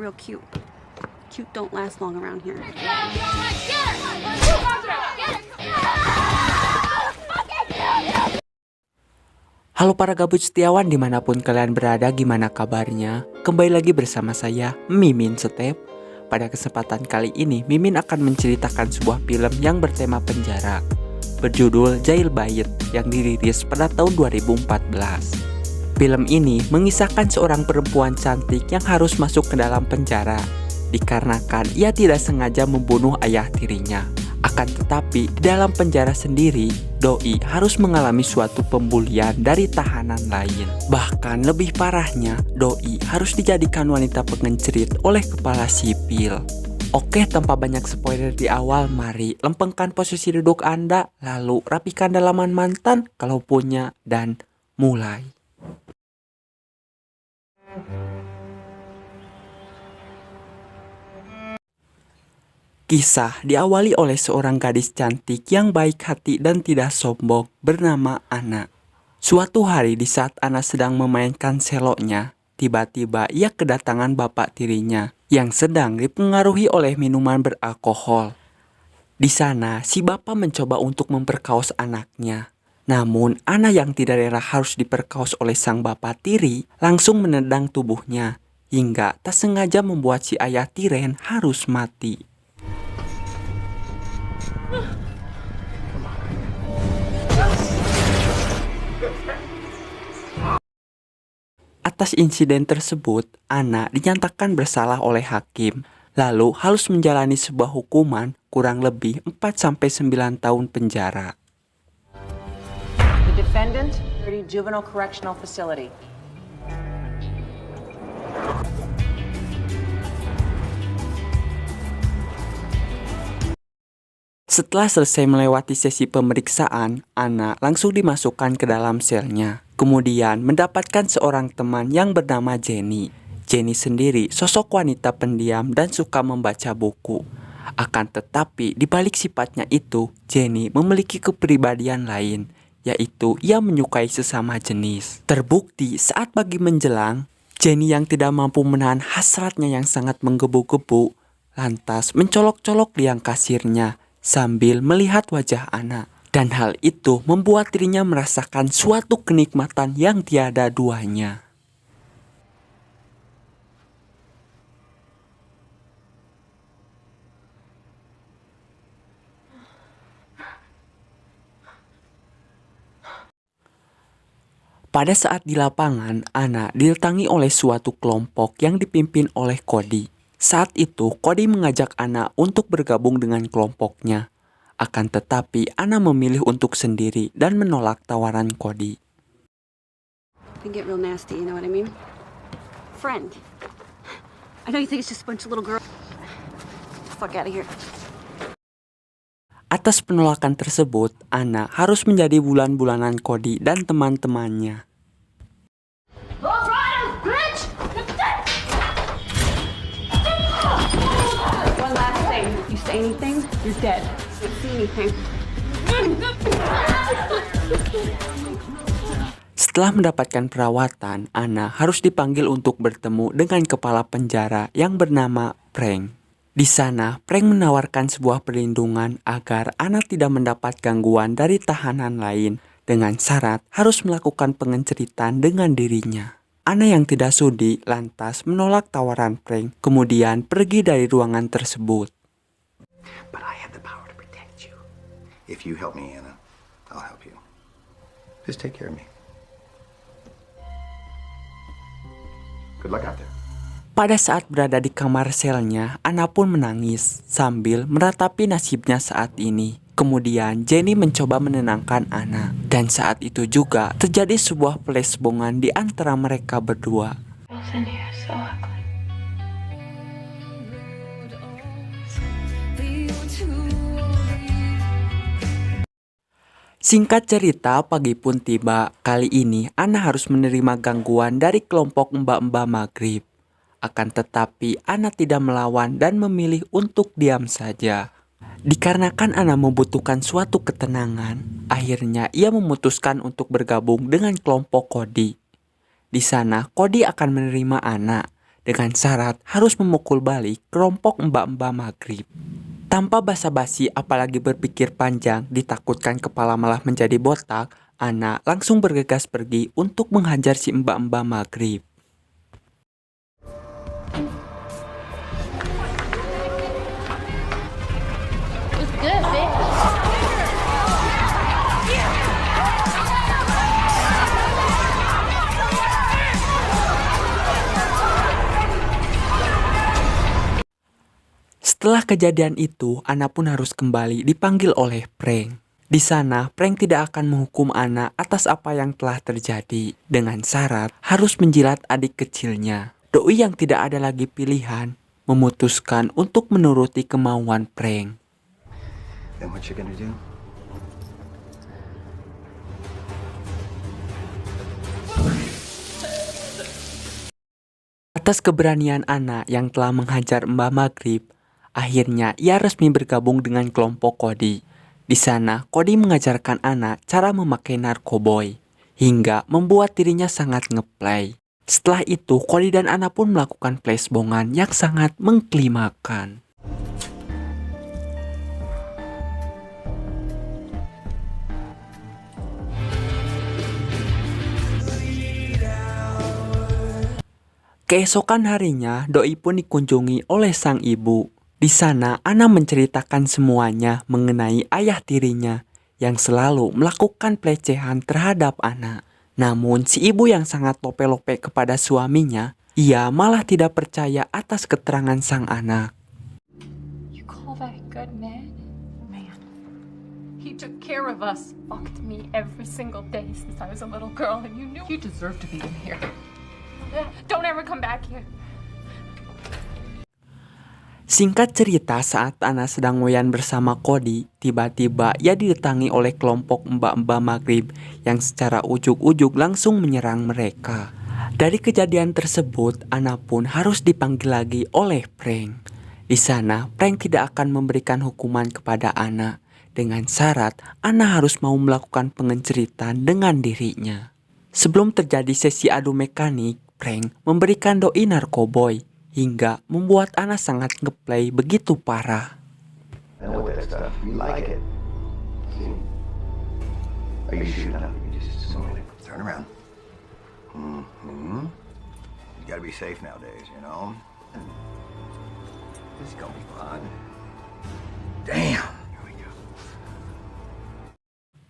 real cute. Cute don't last long around here. Halo para gabut setiawan dimanapun kalian berada, gimana kabarnya? Kembali lagi bersama saya, Mimin Step. Pada kesempatan kali ini, Mimin akan menceritakan sebuah film yang bertema penjara, berjudul Jailbait yang dirilis pada tahun 2014. Film ini mengisahkan seorang perempuan cantik yang harus masuk ke dalam penjara dikarenakan ia tidak sengaja membunuh ayah tirinya. Akan tetapi, di dalam penjara sendiri, Doi harus mengalami suatu pembulian dari tahanan lain. Bahkan lebih parahnya, Doi harus dijadikan wanita pengencerit oleh kepala sipil. Oke, tanpa banyak spoiler di awal, mari lempengkan posisi duduk Anda, lalu rapikan dalaman mantan kalau punya, dan mulai. Kisah diawali oleh seorang gadis cantik yang baik hati dan tidak sombong bernama Ana. Suatu hari di saat Ana sedang memainkan seloknya, tiba-tiba ia kedatangan bapak tirinya yang sedang dipengaruhi oleh minuman beralkohol. Di sana, si bapak mencoba untuk memperkaos anaknya. Namun, Ana yang tidak rela harus diperkaos oleh sang bapak tiri langsung menendang tubuhnya hingga tak sengaja membuat si ayah tiren harus mati. Atas insiden tersebut, Ana dinyatakan bersalah oleh hakim, lalu harus menjalani sebuah hukuman kurang lebih 4-9 tahun penjara. The defendant, Juvenile Correctional Facility. Setelah selesai melewati sesi pemeriksaan, Ana langsung dimasukkan ke dalam selnya. Kemudian mendapatkan seorang teman yang bernama Jenny. Jenny sendiri sosok wanita pendiam dan suka membaca buku. Akan tetapi di balik sifatnya itu, Jenny memiliki kepribadian lain, yaitu ia menyukai sesama jenis. Terbukti saat pagi menjelang, Jenny yang tidak mampu menahan hasratnya yang sangat menggebu-gebu, lantas mencolok-colok liang kasirnya sambil melihat wajah Ana. Dan hal itu membuat dirinya merasakan suatu kenikmatan yang tiada duanya. Pada saat di lapangan, Ana didatangi oleh suatu kelompok yang dipimpin oleh Cody. Saat itu, Cody mengajak Ana untuk bergabung dengan kelompoknya. Akan tetapi, Ana memilih untuk sendiri dan menolak tawaran Cody. Can get real nasty, you know what I mean? Friend. I know you think it's just a bunch of little girls. Fuck out of here. Atas penolakan tersebut, Ana harus menjadi bulan-bulanan Cody dan teman-temannya. One last thing. You say anything, you're dead. You see anything. Setelah mendapatkan perawatan, Ana harus dipanggil untuk bertemu dengan kepala penjara yang bernama Frank. Di sana, Frank menawarkan sebuah perlindungan agar Ana tidak mendapat gangguan dari tahanan lain dengan syarat harus melakukan pengenceritan dengan dirinya. Ana yang tidak sudi lantas menolak tawaran Frank, kemudian pergi dari ruangan tersebut. But I have the power to protect you. If you help me, Anna, I'll help you. Just take care of me. Good luck out there. Pada saat berada di kamar selnya, Ana pun menangis sambil meratapi nasibnya saat ini. Kemudian Jenny mencoba menenangkan Ana. Dan saat itu juga terjadi sebuah pelesbongan di antara mereka berdua. Singkat cerita, pagi pun tiba. Kali ini Ana harus menerima gangguan dari kelompok mbak-mbak maghrib. Akan tetapi Ana tidak melawan dan memilih untuk diam saja. Dikarenakan Ana membutuhkan suatu ketenangan, akhirnya ia memutuskan untuk bergabung dengan kelompok Cody. Di sana Cody akan menerima Ana dengan syarat harus memukul balik kelompok mbak-mbak maghrib. Tanpa basa-basi apalagi berpikir panjang, ditakutkan kepala malah menjadi botak, Ana langsung bergegas pergi untuk menghajar si mbak-mbak maghrib. Setelah kejadian itu, Ana pun harus kembali dipanggil oleh Frank. Di sana, Frank tidak akan menghukum Ana atas apa yang telah terjadi, dengan syarat harus menjilat adik kecilnya. Doi yang tidak ada lagi pilihan, memutuskan untuk menuruti kemauan Frank. Then what you gonna do? Atas keberanian Ana yang telah menghajar Mbak Maghrib, akhirnya ia resmi bergabung dengan kelompok Cody. Di sana, Cody mengajarkan Ana cara memakai narkoboy, hingga membuat dirinya sangat ngeplay. Setelah itu, Cody dan Ana pun melakukan flashbongan yang sangat mengklimakan. Keesokan harinya, Doi pun dikunjungi oleh sang ibu. Di sana, Ana menceritakan semuanya mengenai ayah tirinya yang selalu melakukan pelecehan terhadap Ana. Namun, si ibu yang sangat lope-lope kepada suaminya, ia malah tidak percaya atas keterangan sang anak. You call that a good man? Man. He took care of us. Fucked me every single day since I was a little girl, and you knew you deserved to be in here. Don't ever come back here. Singkat cerita, saat Ana sedang ngoyan bersama Cody, tiba-tiba ia didatangi oleh kelompok mbak-mbak maghrib yang secara ujuk-ujuk langsung menyerang mereka. Dari kejadian tersebut, Ana pun harus dipanggil lagi oleh Frank. Di sana, Frank tidak akan memberikan hukuman kepada Ana, dengan syarat Ana harus mau melakukan pengenceritan dengan dirinya. Sebelum terjadi sesi adu mekanik, Frank memberikan Doi narkoboy, hingga membuat Ana sangat ngeplay begitu parah. I know that stuff. You like it. See? Are you shooting up? You just slowly turn around. You gotta be safe nowadays, you know? This is gonna be fun. Damn! Here we go.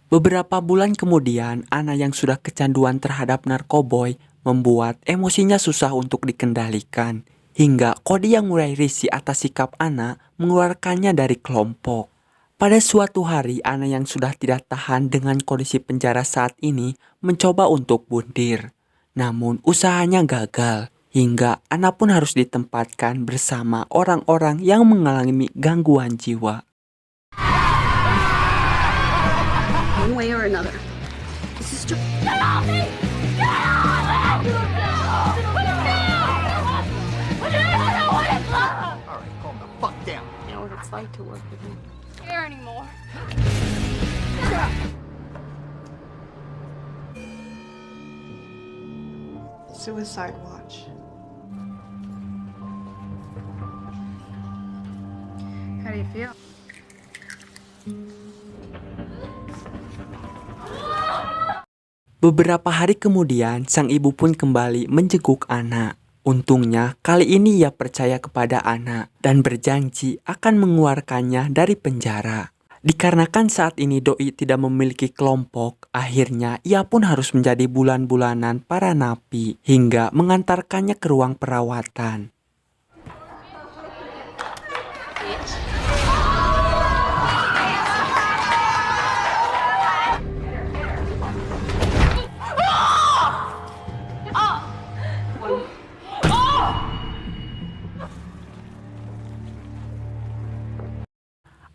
Beberapa bulan kemudian, Ana yang sudah kecanduan terhadap narkoboy membuat emosinya susah untuk dikendalikan. Hingga Cody yang mulai risih atas sikap Ana mengeluarkannya dari kelompok. Pada suatu hari, Ana yang sudah tidak tahan dengan kondisi penjara saat ini mencoba untuk bundir. Namun usahanya gagal, hingga Ana pun harus ditempatkan bersama orang-orang yang mengalami gangguan jiwa. One way or another. This is just... Alright, calm the fuck down. You know what it's like to work with me. Care anymore. Suicide watch. How do you feel? Beberapa hari kemudian, sang ibu pun kembali menjenguk Ana. Untungnya, kali ini ia percaya kepada Ana dan berjanji akan mengeluarkannya dari penjara. Dikarenakan saat ini Doi tidak memiliki kelompok, akhirnya ia pun harus menjadi bulan-bulanan para napi hingga mengantarkannya ke ruang perawatan.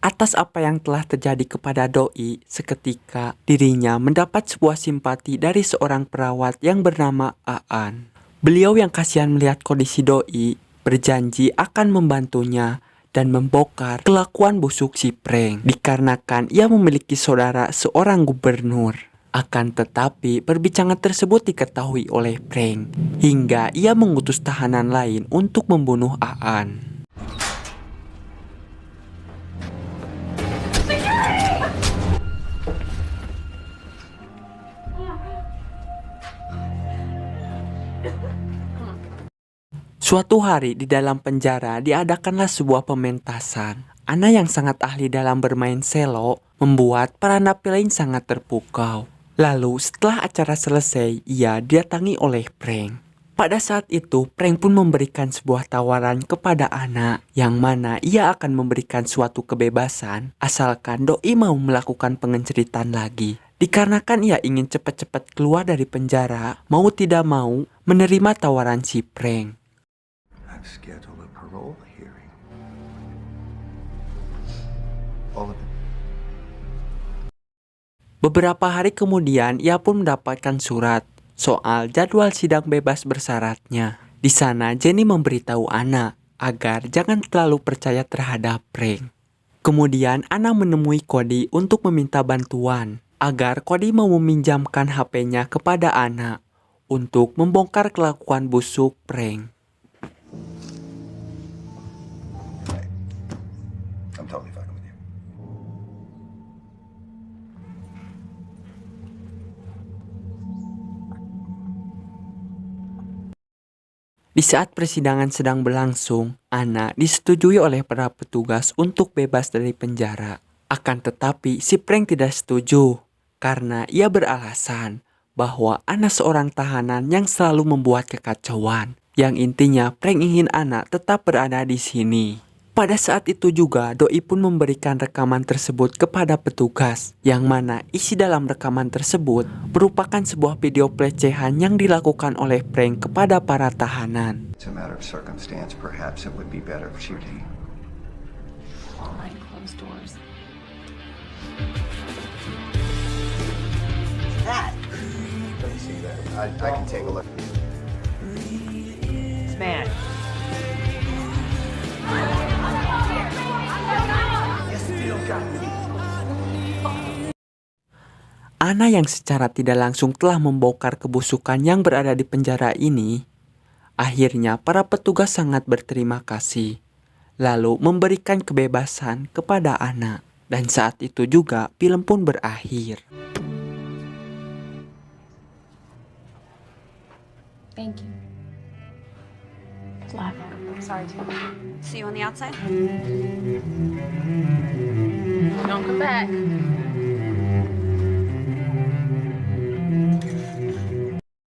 Atas apa yang telah terjadi kepada Doi, seketika dirinya mendapat sebuah simpati dari seorang perawat yang bernama Aan. Beliau yang kasihan melihat kondisi Doi, berjanji akan membantunya dan membongkar kelakuan busuk si Frank, dikarenakan ia memiliki saudara seorang gubernur. Akan tetapi, perbincangan tersebut diketahui oleh Frank hingga ia mengutus tahanan lain untuk membunuh Aan. Suatu hari di dalam penjara diadakanlah sebuah pementasan. Anna yang sangat ahli dalam bermain selo membuat para napi lain sangat terpukau. Lalu setelah acara selesai, ia didatangi oleh Frank. Pada saat itu, Frank pun memberikan sebuah tawaran kepada Anna, yang mana ia akan memberikan suatu kebebasan asalkan Doi mau melakukan pengenceritan lagi. Dikarenakan ia ingin cepat-cepat keluar dari penjara, mau tidak mau menerima tawaran si Frank. I've scheduled a parole hearing. All of it. Beberapa hari kemudian, ia pun mendapatkan surat soal jadwal sidang bebas bersyaratnya. Di sana, Jenny memberitahu Anna agar jangan terlalu percaya terhadap Frank. Kemudian, Anna menemui Cody untuk meminta bantuan agar Cody mau meminjamkan HP-nya kepada Anna untuk membongkar kelakuan busuk Frank. I'm totally fine with you. Di saat persidangan sedang berlangsung, Anna disetujui oleh para petugas untuk bebas dari penjara. Akan tetapi, si Frank tidak setuju karena ia beralasan bahwa Anna seorang tahanan yang selalu membuat kekacauan. Yang intinya, Frank ingin Anna tetap berada di sini. Pada saat itu juga, Doi pun memberikan rekaman tersebut kepada petugas, yang mana isi dalam rekaman tersebut merupakan sebuah video pelecehan yang dilakukan oleh Frank kepada para tahanan. It's a matter of circumstance. Perhaps it would be better if she leave. Behind closed doors. Let me see that. I can take a look. This man. Anna yang secara tidak langsung telah membongkar kebusukan yang berada di penjara ini, akhirnya para petugas sangat berterima kasih, lalu memberikan kebebasan kepada Anna. Dan saat itu juga film pun berakhir. Thank you. Love. Sorry, too. See you on the outside? Don't come back.